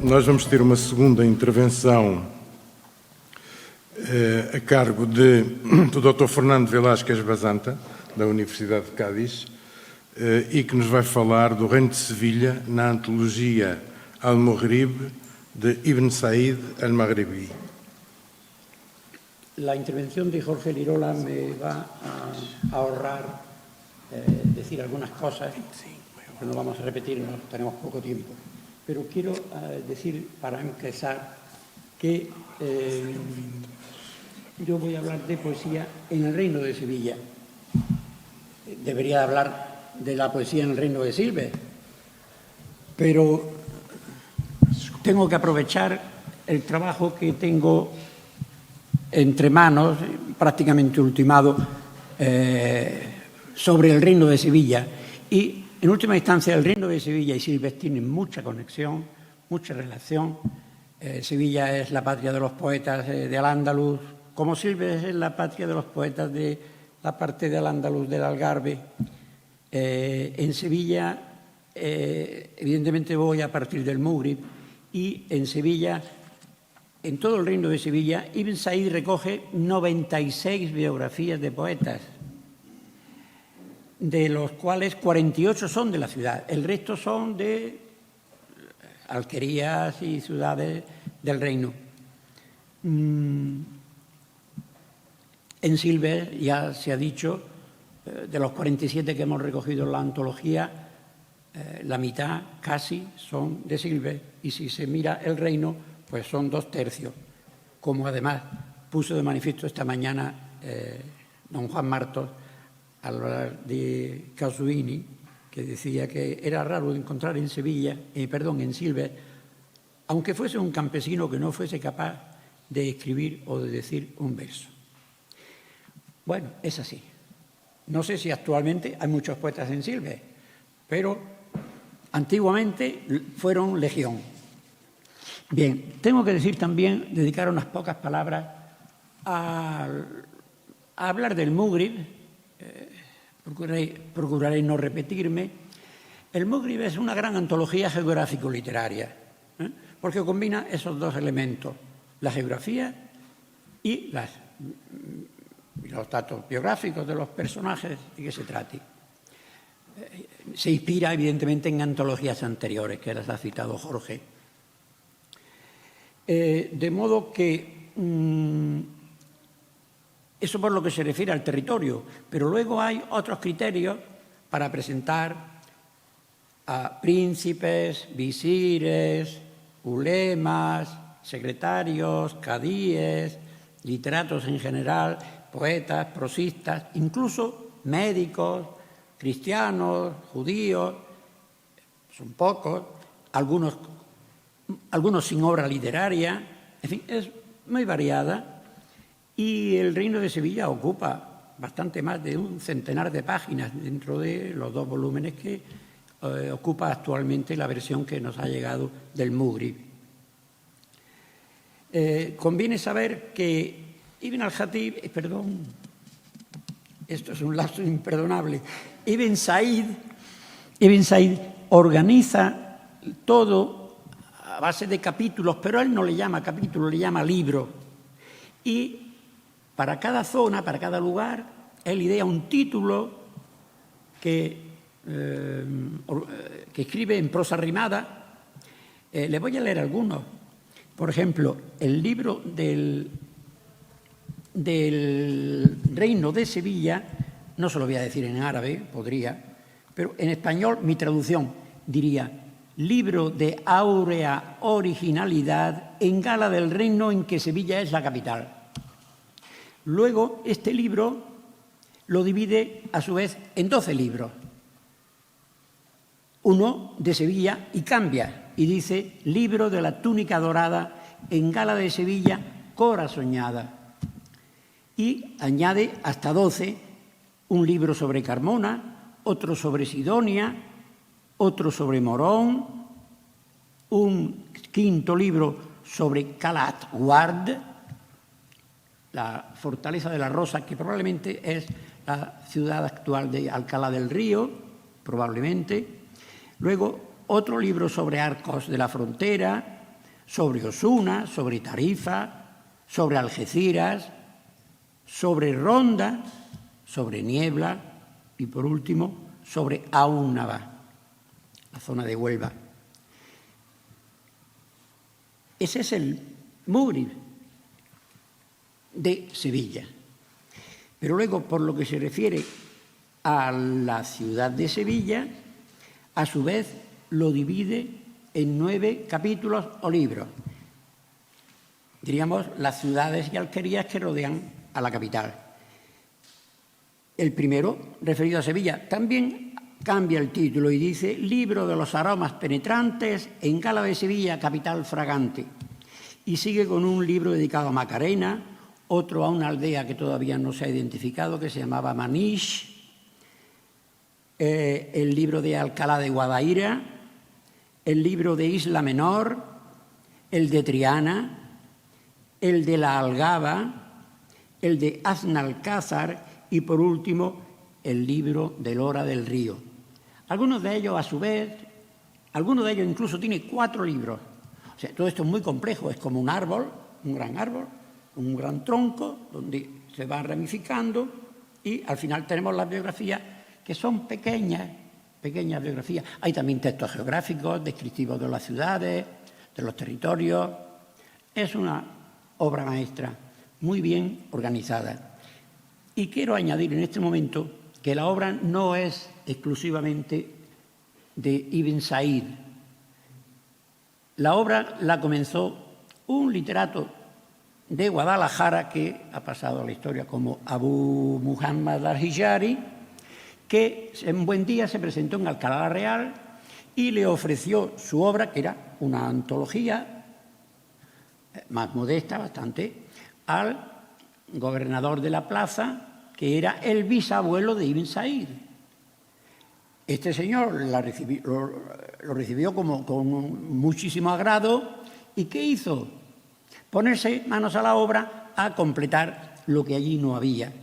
nós vamos ter uma segunda intervenção a cargo do Dr. Fernando Velásquez Basanta, da Universidade de Cádiz, e que nos vai falar do Reino de Sevilha na antologia Al-Maghrib de Ibn Said al-Maghribi. La intervención de Jorge Lirola me va a ahorrar decir algunas cosas, que no vamos a repetir, no tenemos poco tiempo. Pero quiero decir, para empezar, que yo voy a hablar de poesía en el Reino de Sevilla. Debería hablar de la poesía en el Reino de Silves, pero tengo que aprovechar el trabajo que tengo entre manos, prácticamente ultimado, sobre el Reino de Sevilla. Y, en última instancia, el Reino de Sevilla y Silves tienen mucha conexión, mucha relación. Sevilla es la patria de los poetas de Al-Ándalus, como Silves es la patria de los poetas de la parte de Al-Ándalus, del Algarve. En Sevilla, evidentemente voy a partir del Maghrib, y en Sevilla, en todo el Reino de Sevilla, Ibn Said recoge 96 biografías de poetas, de los cuales 48 son de la ciudad. El resto son de alquerías y ciudades del reino. En Silves, ya se ha dicho, de los 47 que hemos recogido en la antología, la mitad casi son de Silves, y si se mira el reino, pues son 2/3, como además puso de manifiesto esta mañana don Juan Martos al hablar de Casuini, que decía que era raro encontrar en en Silves, aunque fuese un campesino que no fuese capaz de escribir o de decir un verso. Bueno, es así. No sé si actualmente hay muchos poetas en Silves, pero antiguamente fueron legión. Bien, tengo que decir también, dedicar unas pocas palabras a hablar del Maghrib. Procuraré no repetirme. El Maghrib es una gran antología geográfico-literaria, porque combina esos dos elementos, la geografía y los datos biográficos de los personajes de que se trate. Se inspira, evidentemente, en antologías anteriores, que las ha citado Jorge. De modo que eso por lo que se refiere al territorio, pero luego hay otros criterios para presentar a príncipes, visires, ulemas, secretarios, cadíes, literatos en general, poetas, prosistas, incluso médicos, cristianos, judíos, son pocos, algunos sin obra literaria, en fin, es muy variada. Y el Reino de Sevilla ocupa bastante más de un centenar de páginas dentro de los 2 volúmenes que ocupa actualmente la versión que nos ha llegado del Maghrib. Conviene saber que Ibn al-Khatib, perdón, esto es un lapso imperdonable, Ibn Said organiza todo a base de capítulos, pero él no le llama capítulo, le llama libro. Y para cada zona, para cada lugar, él idea un título que escribe en prosa rimada. Le voy a leer algunos. Por ejemplo, el libro del Reino de Sevilla, no se lo voy a decir en árabe, podría, pero en español mi traducción diría: libro de áurea originalidad en gala del reino en que Sevilla es la capital. Luego, este libro lo divide, a su vez, en 12 libros. Uno de Sevilla, y cambia, y dice: libro de la túnica dorada en gala de Sevilla, cora soñada. Y añade hasta 12, un libro sobre Carmona, otro sobre Sidonia, otro sobre Morón, un 5.º libro sobre Calat Guard, la fortaleza de la Rosa, que probablemente es la ciudad actual de Alcalá del Río, probablemente. Luego, otro libro sobre Arcos de la Frontera, sobre Osuna, sobre Tarifa, sobre Algeciras, sobre Ronda, sobre Niebla y, por último, sobre Aúnava, la zona de Huelva. Ese es el Múgrib de Sevilla. Pero luego, por lo que se refiere a la ciudad de Sevilla, a su vez lo divide en 9 capítulos o libros. Diríamos las ciudades y alquerías que rodean a la capital. El primero, referido a Sevilla, también cambia el título y dice Libro de los aromas penetrantes en Gala de Sevilla, capital fragante. Y sigue con un libro dedicado a Macarena, otro a una aldea que todavía no se ha identificado, que se llamaba Manish, el libro de Alcalá de Guadaira, el libro de Isla Menor, el de Triana, el de la Algaba, el de Aznalcázar y, por último, el libro de Lora del Río. Algunos de ellos, a su vez, algunos de ellos incluso tiene 4 libros. O sea, todo esto es muy complejo, es como un árbol, un gran tronco, donde se va ramificando y al final tenemos las biografías que son pequeñas biografías. Hay también textos geográficos, descriptivos de las ciudades, de los territorios. Es una obra maestra muy bien organizada. Y quiero añadir en este momento que la obra no es exclusivamente de Ibn Said. La obra la comenzó un literato de Guadalajara que ha pasado a la historia como Abu Muhammad al-Hijari, que en buen día se presentó en Alcalá Real y le ofreció su obra, que era una antología más modesta bastante, al gobernador de la plaza, que era el bisabuelo de Ibn Said. Este señor lo recibió con muchísimo agrado. ¿Y qué hizo? Ponerse manos a la obra a completar lo que allí no había.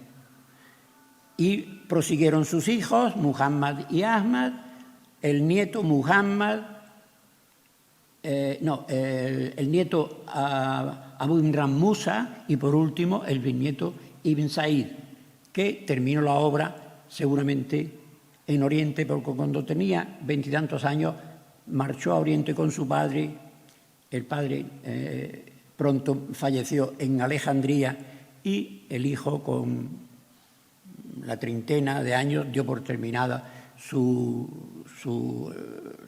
Y prosiguieron sus hijos, Muhammad y Ahmad, el nieto Muhammad, el nieto Abu Imran Musa y, por último, el bisnieto Ibn Said, que terminó la obra seguramente en Oriente, porque cuando tenía 20 y tantos años marchó a Oriente con su padre. El padre pronto falleció en Alejandría y el hijo, con la treintena de años, dio por terminada su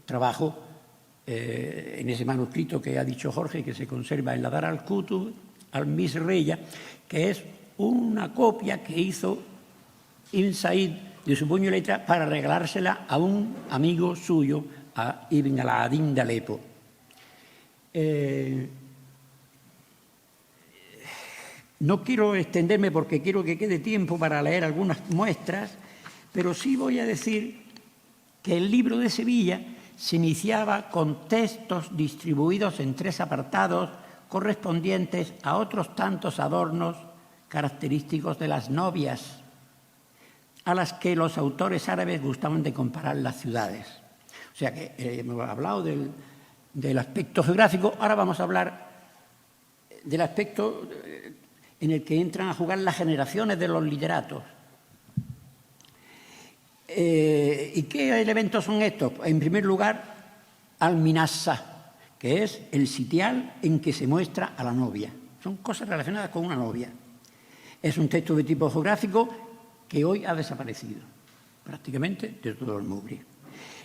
trabajo en ese manuscrito que ha dicho Jorge, que se conserva en la Dar al-Kutub al-Misreya, que es una copia que hizo Ibn Said de su puño y letra para regalársela a un amigo suyo, a Ibn al-Adin de Alepo. No quiero extenderme porque quiero que quede tiempo para leer algunas muestras, pero sí voy a decir que el libro de Sevilla se iniciaba con textos distribuidos en 3 apartados correspondientes a otros tantos adornos característicos de las novias, a las que los autores árabes gustaban de comparar las ciudades. O sea que hemos hablado del aspecto geográfico, ahora vamos a hablar del aspecto en el que entran a jugar las generaciones de los literatos. ¿Y qué elementos son estos? En primer lugar, al-Minassa, que es el sitial en que se muestra a la novia. Son cosas relacionadas con una novia. Es un texto de tipo geográfico que hoy ha desaparecido, prácticamente de todo el Múgrib.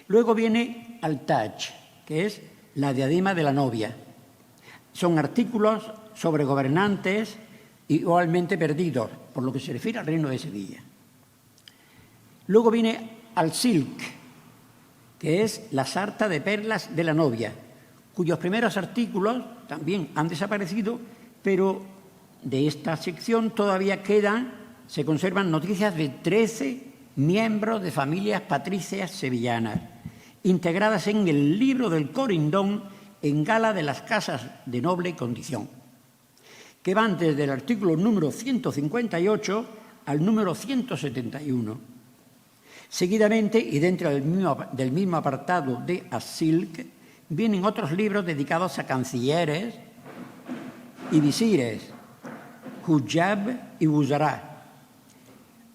Luego viene al-Taj, que es la diadema de la novia. Son artículos sobre gobernantes igualmente perdidos, por lo que se refiere al reino de Sevilla. Luego viene al-Silk, que es la sarta de perlas de la novia, cuyos primeros artículos también han desaparecido, pero de esta sección todavía se conservan noticias de 13 miembros de familias patricias sevillanas, integradas en el libro del Corindón en Gala de las casas de noble condición, que van desde el artículo número 158 al número 171. Seguidamente, y dentro del mismo apartado de As-Silk, vienen otros libros dedicados a cancilleres y visires, hujab y wuzará,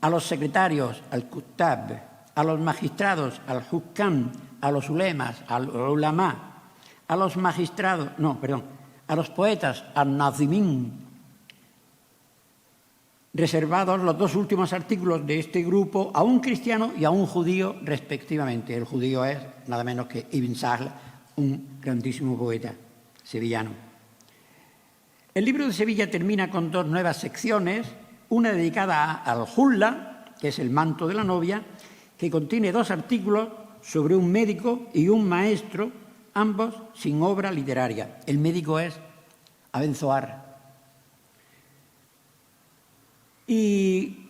a los secretarios, al kutab, a los magistrados, al hukam, a los ulemas, al ulama, a los magistrados, a los poetas, al nazimín, reservados los dos últimos artículos de este grupo a un cristiano y a un judío respectivamente. El judío es nada menos que Ibn Sahl, un grandísimo poeta sevillano. El libro de Sevilla termina con dos nuevas secciones, una dedicada al hulla, que es el manto de la novia, que contiene dos artículos sobre un médico y un maestro, ambos sin obra literaria. El médico es Abenzoar. Y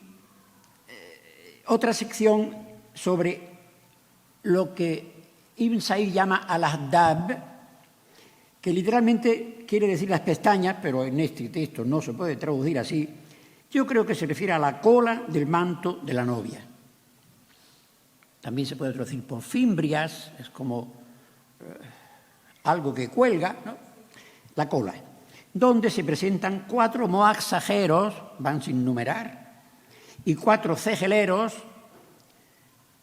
otra sección sobre lo que Ibn Said llama al-ahdab, que literalmente quiere decir las pestañas, pero en este texto no se puede traducir así. Yo creo que se refiere a la cola del manto de la novia. También se puede traducir por fimbrias, es como algo que cuelga, ¿no? La cola, donde se presentan 4 moaxajeros, van sin numerar, y 4 cejeleros,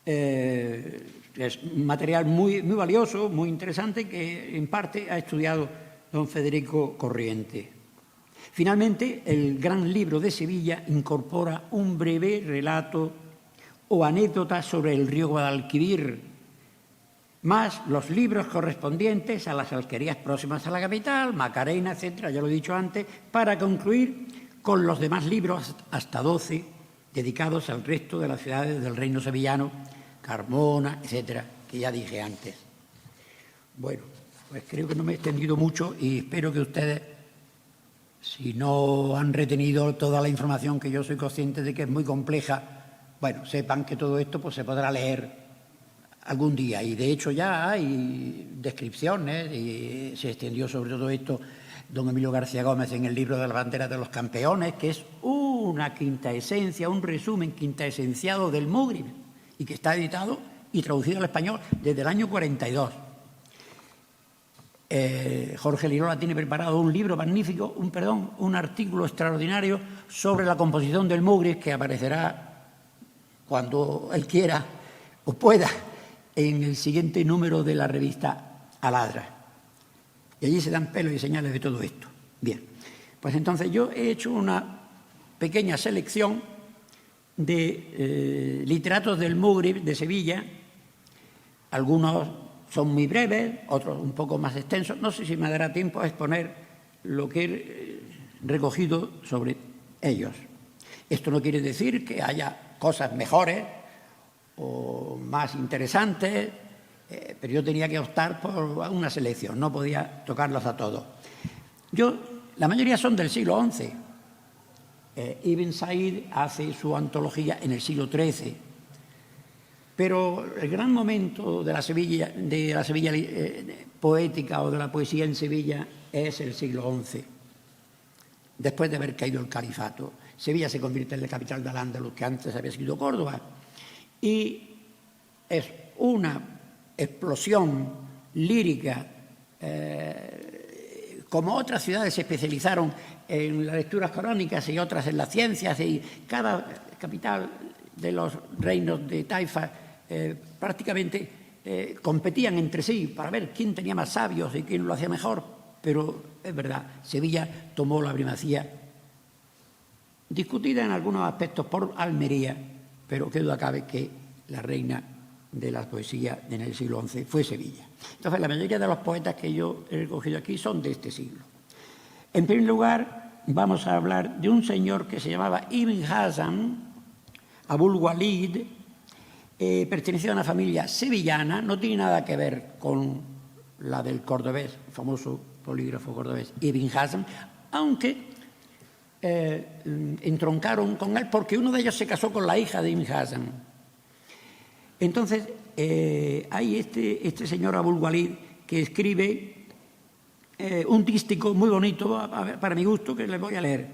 es un material muy valioso, muy interesante, que en parte ha estudiado don Federico Corriente. Finalmente, el gran libro de Sevilla incorpora un breve relato o anécdota sobre el río Guadalquivir, más los libros correspondientes a las alquerías próximas a la capital, Macarena, etcétera, ya lo he dicho antes, para concluir con los demás libros, hasta 12, dedicados al resto de las ciudades del reino sevillano, Carmona, etcétera, que ya dije antes. Bueno, pues creo que no me he extendido mucho y espero que ustedes, si no han retenido toda la información, que yo soy consciente de que es muy compleja, bueno, sepan que todo esto pues se podrá leer algún día, y de hecho ya hay descripciones, y se extendió sobre todo esto don Emilio García Gómez en el libro de la bandera de los campeones, que es una quintaesencia, un resumen quintaesenciado del Mugrib, y que está editado y traducido al español desde el año 42. Jorge Lirola tiene preparado un libro magnífico, un artículo extraordinario sobre la composición del Mugrib, que aparecerá cuando él quiera o pueda en el siguiente número de la revista Aladra. Y allí se dan pelos y señales de todo esto. Bien, pues entonces yo he hecho una pequeña selección de literatos del Mugrib de Sevilla. Algunos son muy breves, otros un poco más extensos. No sé si me dará tiempo a exponer lo que he recogido sobre ellos. Esto no quiere decir que haya cosas mejores o más interesantes, pero yo tenía que optar por una selección, no podía tocarlos a todos. La mayoría son del siglo XI. Ibn Said hace su antología en el siglo XIII, pero el gran momento de la Sevilla poética o de la poesía en Sevilla es el siglo XI, después de haber caído el califato. Sevilla se convierte en la capital del Al-Ándalus, que antes había sido Córdoba, y es una explosión lírica, como otras ciudades se especializaron en las lecturas coránicas y otras en las ciencias, y cada capital de los reinos de Taifa prácticamente competían entre sí para ver quién tenía más sabios y quién lo hacía mejor, pero es verdad, Sevilla tomó la primacía, discutida en algunos aspectos por Almería, pero qué duda cabe que la reina de la poesía en el siglo XI fue Sevilla. Entonces, la mayoría de los poetas que yo he recogido aquí son de este siglo. En primer lugar, vamos a hablar de un señor que se llamaba Ibn Hazm, Abul Walid, pertenecía a una familia sevillana, no tiene nada que ver con la del cordobés, famoso polígrafo cordobés Ibn Hazm, aunque entroncaron con él porque uno de ellos se casó con la hija de Ibn Hazm. Entonces, hay este señor Abul Walid que escribe un dístico muy bonito, para mi gusto, que les voy a leer.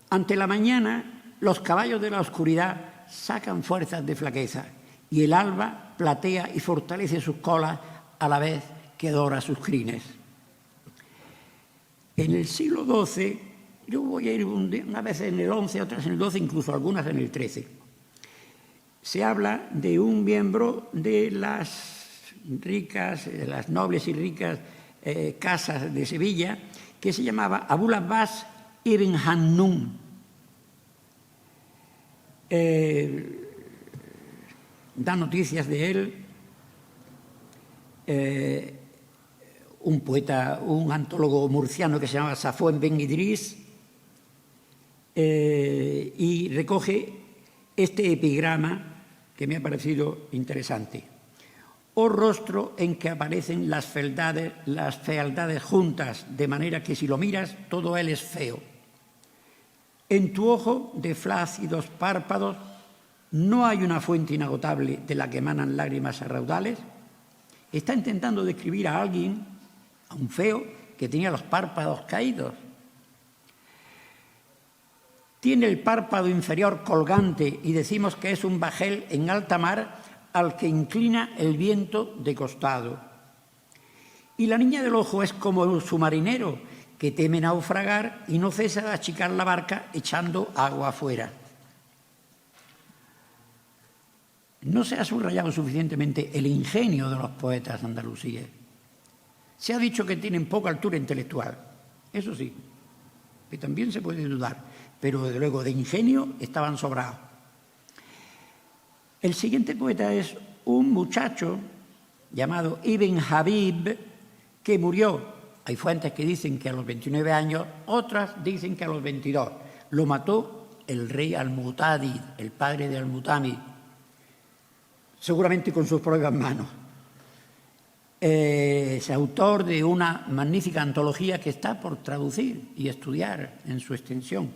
Ante la mañana, los caballos de la oscuridad sacan fuerzas de flaqueza y el alba platea y fortalece sus colas a la vez que adora sus crines. En el siglo XII, yo voy a ir una vez en el XI, otras en el XII, incluso algunas en el XIII, se habla de un miembro de las ricas, de las nobles y ricas casas de Sevilla, que se llamaba Abul Abbas ibn Hannun. Da noticias de él un poeta, un antólogo murciano que se llama Safwan Ben Idris, y recoge este epigrama que me ha parecido interesante. Oh rostro en que aparecen las fealdades juntas, de manera que si lo miras, todo él es feo. En tu ojo de flácidos párpados no hay una fuente inagotable de la que emanan lágrimas a raudales. Está intentando describir a alguien, a un feo, que tenía los párpados caídos. Tiene el párpado inferior colgante y decimos que es un bajel en alta mar al que inclina el viento de costado. Y la niña del ojo es como su marinero, que teme naufragar y no cesa de achicar la barca echando agua afuera. No se ha subrayado suficientemente el ingenio de los poetas andalusíes. Se ha dicho que tienen poca altura intelectual, eso sí, que también se puede dudar, pero desde luego de ingenio estaban sobrados. El siguiente poeta es un muchacho llamado Ibn Habib, que murió. Hay fuentes que dicen que a los 29 años, otras dicen que a los 22. Lo mató el rey Al-Mu'tadid, el padre de Al-Mu'tamid, seguramente con sus propias manos. Es autor de una magnífica antología que está por traducir y estudiar en su extensión.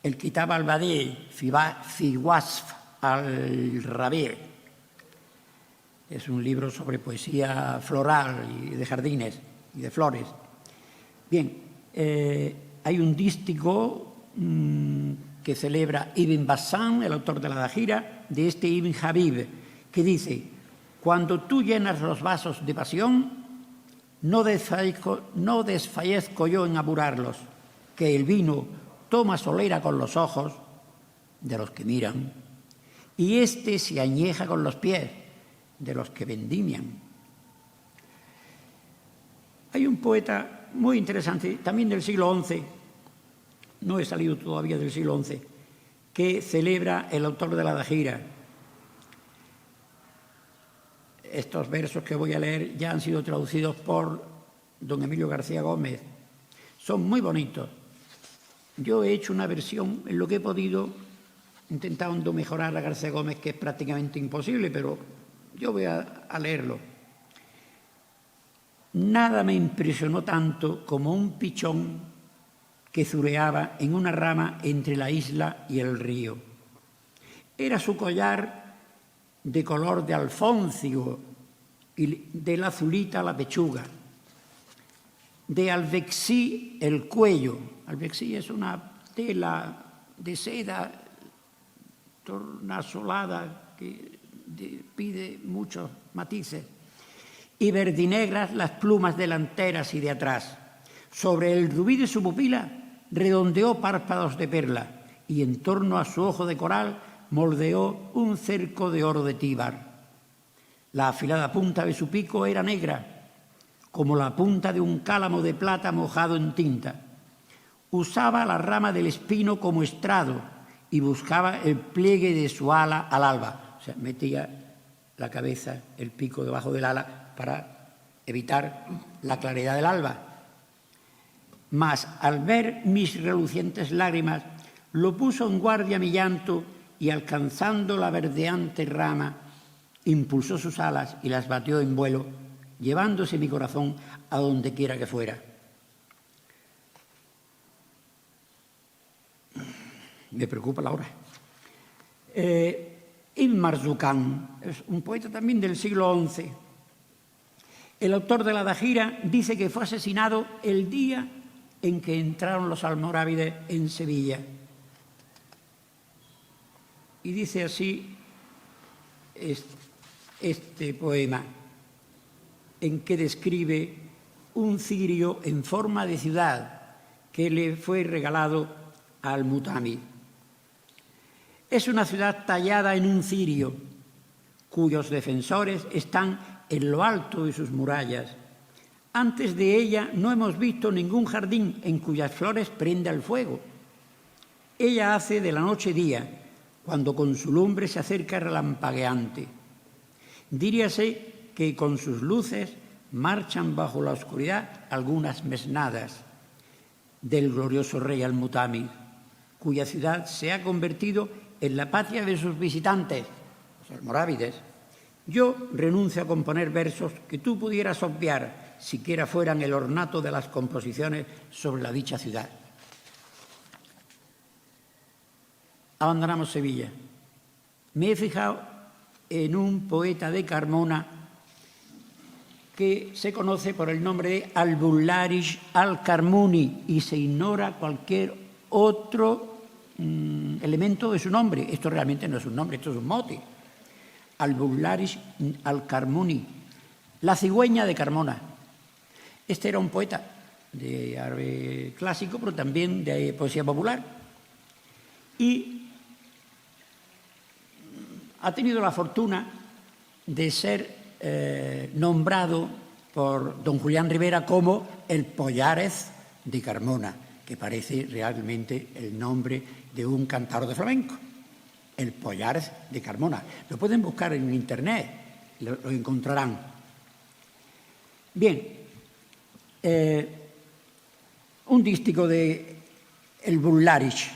El Kitab al-Badi fi Wasf al-Rabi'. Es un libro sobre poesía floral y de jardines y de flores. Bien, hay un dístico que celebra Ibn Bassam, el autor de la Dajira, de este Ibn Habib, que dice: cuando tú llenas los vasos de pasión, no desfallezco yo en apurarlos, que el vino toma solera con los ojos de los que miran, y éste se añeja con los pies de los que vendimian. Hay un poeta muy interesante, también del siglo XI, no he salido todavía del siglo XI, que celebra el autor de la Dajira. Estos versos que voy a leer ya han sido traducidos por don Emilio García Gómez. Son muy bonitos. Yo he hecho una versión en lo que he podido, intentando mejorar a García Gómez, que es prácticamente imposible, pero yo voy a leerlo. Nada me impresionó tanto como un pichón que zuleaba en una rama entre la isla y el río. Era su collar de color de alfóndigo y de la azulita la pechuga, de alvexí el cuello. Alvexí es una tela de seda tornasolada que pide muchos matices, y verdinegras las plumas delanteras y de atrás. Sobre el rubí de su pupila redondeó párpados de perla y en torno a su ojo de coral moldeó un cerco de oro de Tíbar. La afilada punta de su pico era negra, como la punta de un cálamo de plata mojado en tinta. Usaba la rama del espino como estrado y buscaba el pliegue de su ala al alba. O sea, metía la cabeza, el pico debajo del ala para evitar la claridad del alba. Mas al ver mis relucientes lágrimas, lo puso en guardia mi llanto y alcanzando la verdeante rama, impulsó sus alas y las batió en vuelo, llevándose mi corazón a donde quiera que fuera. Me preocupa la hora. Ibn Marzukan es un poeta también del siglo XI. El autor de la Dajira dice que fue asesinado el día en que entraron los almorávides en Sevilla. Y dice así este poema: en que describe un cirio en forma de ciudad que le fue regalado al Mutamid. Es una ciudad tallada en un cirio, cuyos defensores están en lo alto de sus murallas. Antes de ella no hemos visto ningún jardín en cuyas flores prenda el fuego. Ella hace de la noche día, cuando con su lumbre se acerca relampagueante. Diríase que con sus luces marchan bajo la oscuridad algunas mesnadas del glorioso rey Al-Mutamid, cuya ciudad se ha convertido en la patria de sus visitantes, los almorávides. Yo renuncio a componer versos que tú pudieras obviar, siquiera fueran el ornato de las composiciones sobre la dicha ciudad. Abandonamos Sevilla. Me he fijado en un poeta de Carmona que se conoce por el nombre de Al-Bullarish Al-Karmuni y se ignora cualquier otro elemento de su nombre. Esto realmente no es un nombre, esto es un mote. Al-Bullarish Al-Karmuni, la cigüeña de Carmona. Este era un poeta de árabe clásico, pero también de poesía popular. Y ha tenido la fortuna de ser nombrado por don Julián Rivera como el Pollárez de Carmona, que parece realmente el nombre de un cantador de flamenco. El Pollárez de Carmona. Lo pueden buscar en internet, lo encontrarán. Bien, un dístico de el Bullarish,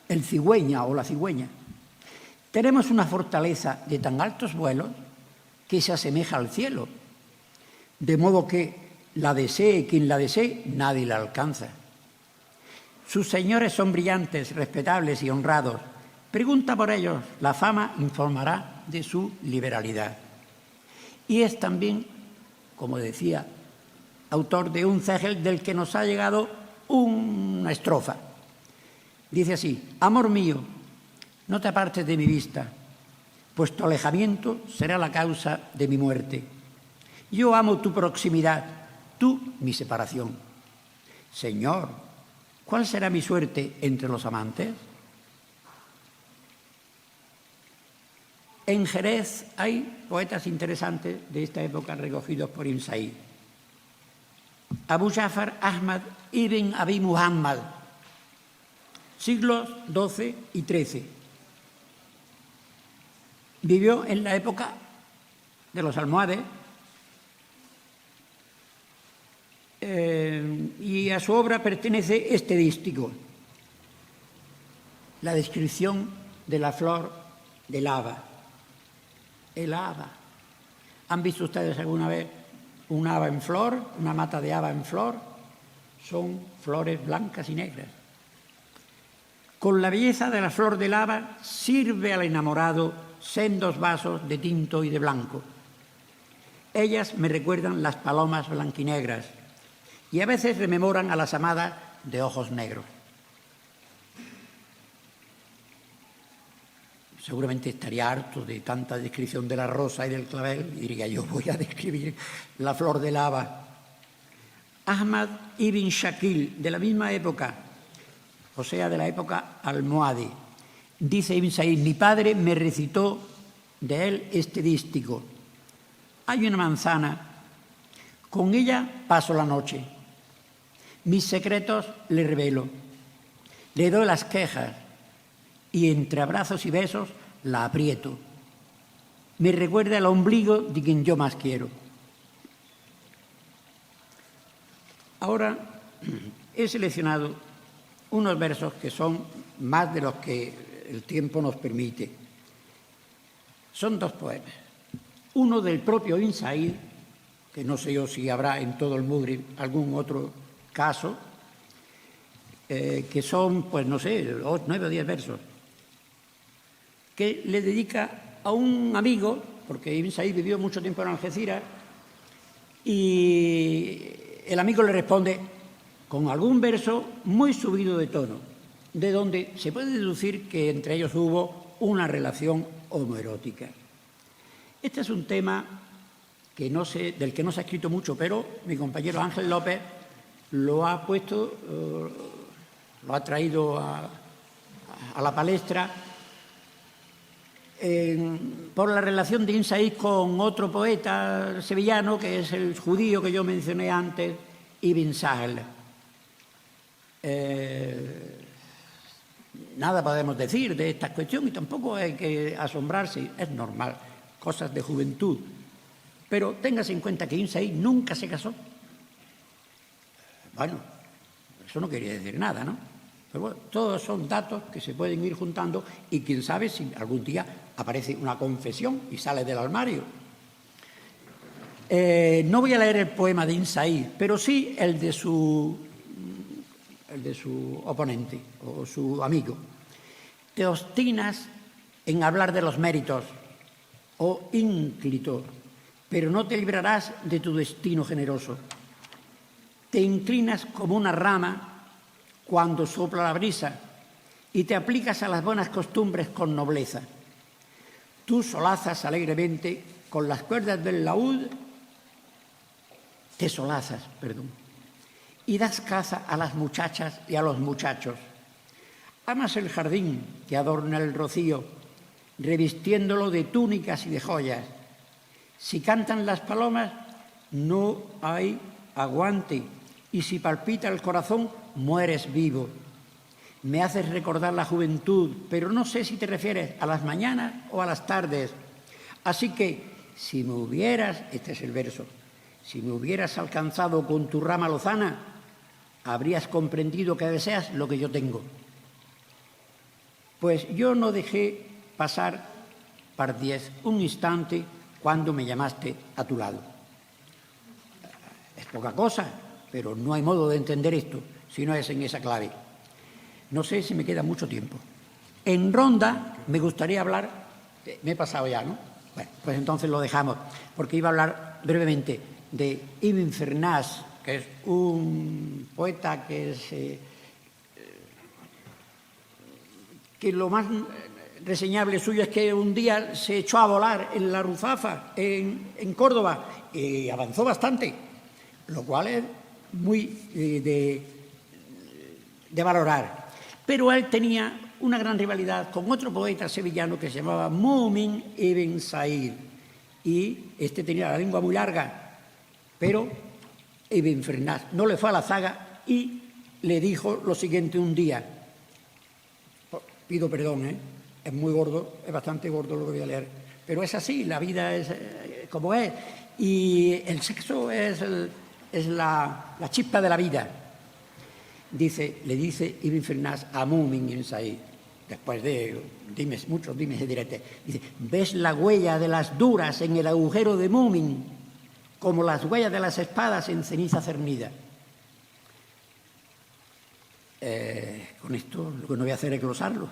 el cigüeña o la cigüeña. Tenemos una fortaleza de tan altos vuelos que se asemeja al cielo, de modo que la desee quien la desee, nadie la alcanza. Sus señores son brillantes, respetables y honrados. Pregunta por ellos, la fama informará de su liberalidad. Y es también, como decía, autor de un cégel del que nos ha llegado una estrofa. Dice así: amor mío, no te apartes de mi vista, pues tu alejamiento será la causa de mi muerte. Yo amo tu proximidad, tú mi separación. Señor, ¿cuál será mi suerte entre los amantes? En Jerez hay poetas interesantes de esta época recogidos por Ibn Said. Abu Ja'far Ahmad ibn Abi Muhammad, siglos XII y XIII. Vivió en la época de los almohades y a su obra pertenece este dístico, la descripción de la flor del haba. El haba. ¿Han visto ustedes alguna vez un haba en flor, una mata de haba en flor? Son flores blancas y negras. Con la belleza de la flor del haba sirve al enamorado sendos vasos de tinto y de blanco. Ellas me recuerdan las palomas blanquinegras y a veces rememoran a las amadas de ojos negros. Seguramente estaría harto de tanta descripción de la rosa y del clavel y diría: yo voy a describir la flor del haba. Ahmad ibn Shakil, de la misma época, o sea, de la época almohade, dice Ibn Said: mi padre me recitó de él este dístico. Hay una manzana, con ella paso la noche, mis secretos le revelo, le doy las quejas y entre abrazos y besos la aprieto. Me recuerda el ombligo de quien yo más quiero. Ahora he seleccionado unos versos que son más de los que el tiempo nos permite. Son dos poemas. Uno del propio Ibn Said, que no sé yo si habrá en todo el Maghreb algún otro caso, que son, pues no sé, 9 o 10 versos, que le dedica a un amigo, porque Ibn Said vivió mucho tiempo en Algeciras, y el amigo le responde con algún verso muy subido de tono, de donde se puede deducir que entre ellos hubo una relación homoerótica. Este es un tema del que no se ha escrito mucho, pero mi compañero Ángel López lo ha puesto, lo ha traído a la palestra por la relación de Ibn Said con otro poeta sevillano, que es el judío que yo mencioné antes, Ibn Sahl. Nada podemos decir de esta cuestión y tampoco hay que asombrarse, es normal, cosas de juventud. Pero téngase en cuenta que Ibn Said nunca se casó. Bueno, eso no quería decir nada, ¿no? Pero bueno, todos son datos que se pueden ir juntando y quién sabe si algún día aparece una confesión y sale del armario. No voy a leer el poema de Ibn Said, pero sí el de su oponente o su amigo. Te obstinas en hablar de los méritos, oh ínclito, pero no te librarás de tu destino generoso. Te inclinas como una rama cuando sopla la brisa y te aplicas a las buenas costumbres con nobleza. Tú solazas alegremente con las cuerdas del laúd, te solazas, perdón, y das caza a las muchachas y a los muchachos. Amas el jardín que adorna el rocío, revistiéndolo de túnicas y de joyas. Si cantan las palomas, no hay aguante, y si palpita el corazón, mueres vivo. Me haces recordar la juventud, pero no sé si te refieres a las mañanas o a las tardes. Así que, si me hubieras, este es el verso, si me hubieras alcanzado con tu rama lozana, habrías comprendido que deseas lo que yo tengo. Pues yo no dejé pasar par 10 un instante cuando me llamaste a tu lado. Es poca cosa, pero no hay modo de entender esto si no es en esa clave. No sé si me queda mucho tiempo. En ronda me gustaría hablar, me he pasado ya, ¿no? Bueno, pues entonces lo dejamos, porque iba a hablar brevemente de Ibn Firnas, que es un poeta que lo más reseñable suyo es que un día se echó a volar en la Ruzafa, en Córdoba, y avanzó bastante, lo cual es muy de valorar. Pero él tenía una gran rivalidad con otro poeta sevillano que se llamaba Mu'min ibn Said, y este tenía la lengua muy larga, pero Ibn Firnas no le fue a la zaga y le dijo lo siguiente un día. Pido perdón, es muy gordo, es bastante gordo lo que voy a leer, pero es así, la vida es como es, y el sexo es la chispa de la vida. Le dice Ibn Firnas a Mu'min ibn Said, después de muchos dimes y diretes, dice: ¿ves la huella de las duras en el agujero de Mu'min, como las huellas de las espadas en ceniza cernida? Con esto lo que no voy a hacer es glosarlo.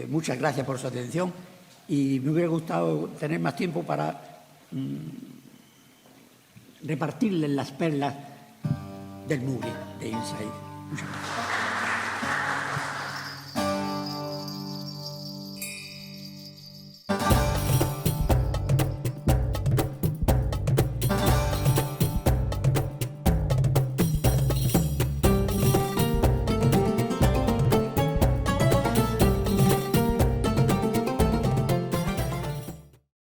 Muchas gracias por su atención y me hubiera gustado tener más tiempo para repartirles las perlas del Mugri de Ibn Said. Muchas gracias.